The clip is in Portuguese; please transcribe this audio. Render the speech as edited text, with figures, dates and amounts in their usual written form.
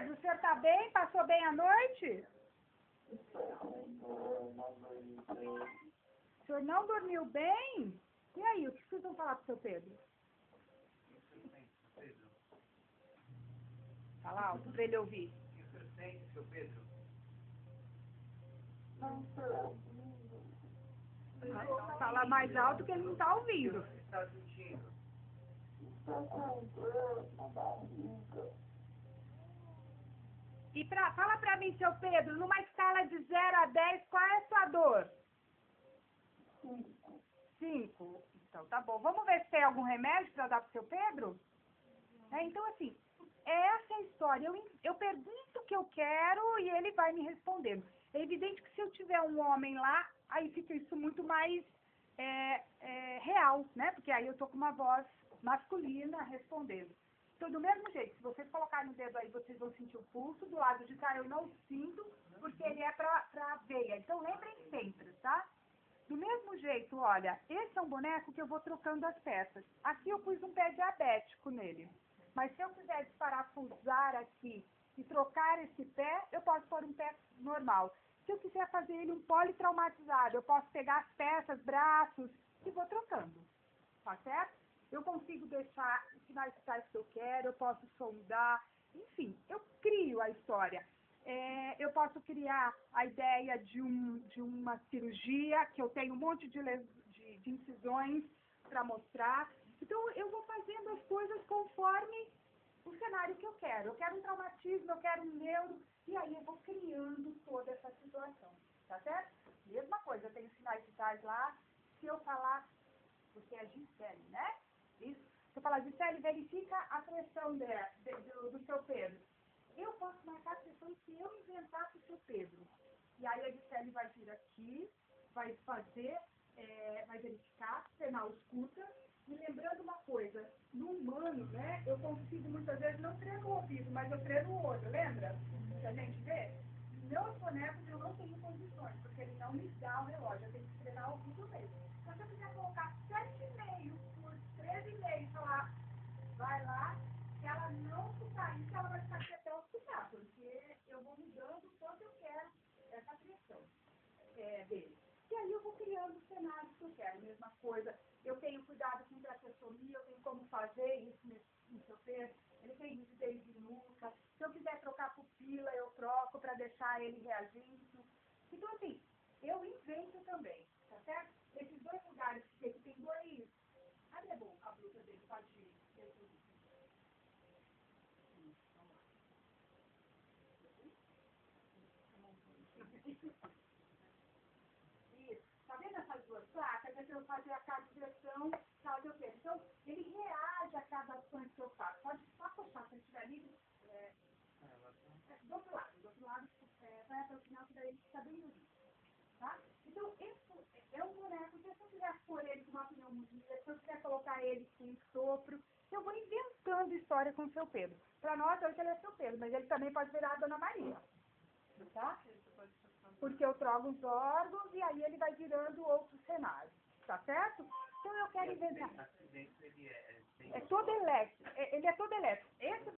Pedro, o senhor está bem? Passou bem a noite? O senhor não dormiu bem? E aí, o que vocês vão falar para o seu Pedro? Fala alto para ele ouvir. O que o senhor sente, seu Pedro? Fala mais alto que ele não está ouvindo. O que você está sentindo? E fala para mim, seu Pedro, numa escala de 0 a 10, qual é a sua dor? 5. Então, tá bom. Vamos ver se tem algum remédio para dar para o seu Pedro? Então, assim, essa é a história. Eu pergunto o que eu quero e ele vai me respondendo. É evidente que se eu tiver um homem lá, aí fica isso muito mais real, né? Porque aí eu tô com uma voz masculina respondendo. Então, do mesmo jeito, se vocês colocarem o dedo aí, vocês vão sentir o pulso. Do lado de cá eu não sinto, porque ele é para a veia. Então, lembrem sempre, tá? Do mesmo jeito, olha, esse é um boneco que eu vou trocando as peças. Aqui eu pus um pé diabético nele. Mas se eu quiser desparafusar aqui e trocar esse pé, eu posso pôr um pé normal. Se eu quiser fazer ele um politraumatizado, eu posso pegar as peças, braços e vou trocando. Tá certo? Eu consigo deixar os sinais vitais que eu quero, eu posso sondar, enfim, eu crio a história. Eu posso criar a ideia de uma cirurgia, que eu tenho um monte de incisões para mostrar. Então, eu vou fazendo as coisas conforme o cenário que eu quero. Eu quero um traumatismo, eu quero um neuro, e aí eu vou criando toda essa situação. Tá certo? Mesma coisa, eu tenho sinais vitais lá. Se eu falar, você é Gisele, né? Isso. Se eu falar, Gisele, verifica a pressão do seu Pedro. Eu posso marcar a pressão se eu inventar para o seu Pedro. E aí a Gisele vai vir aqui, vai fazer, vai verificar, penal escuta. E lembrando uma coisa, no humano, né, eu consigo muitas vezes não treino o ouvido, mas eu treino o olho, lembra? Que a gente vê? Meus bonecos eu não tenho condições, porque ele não me dá o relógio, eu tenho que treinar o ouvido mesmo. Então, se eu quiser colocar 7,5 por 13,5, falar, vai lá, se ela não escutar isso, ela vai ficar aqui até eu escutar, porque eu vou mudando o quanto eu quero essa pressão dele. E aí eu vou criando os cenários que eu quero, mesma coisa. Eu tenho cuidado com traqueostomia, eu tenho como fazer isso no seu peso. Ele tem rigidez de nuca. Se eu quiser trocar pupila, eu troco para deixar ele reagindo. Então, assim, eu invento também, tá certo? Esses dois lugares que tem dois... Cadê a blusa dele? Pode ir. Isso. Tá vendo essas duas placas? É que eu fazer a calibração, sabe o quê? Então, ele reage a cada ação que eu faço. Pode só puxar, se ele estiver livre. Do outro lado, vai até o final, que daí ele fica bem bonito. Tá? Então, esse é um boneco que se eu quiser pôr ele com uma pneumonia, se eu quiser colocar ele com um sopro, eu vou inventando história com o seu Pedro. Para nós, hoje ele é seu Pedro, mas ele também pode virar a Dona Maria. Tá? Porque eu troco os órgãos e aí ele vai virando outro cenário. Tá certo? Então eu quero inventar. É todo elétrico. Ele é todo elétrico. Esse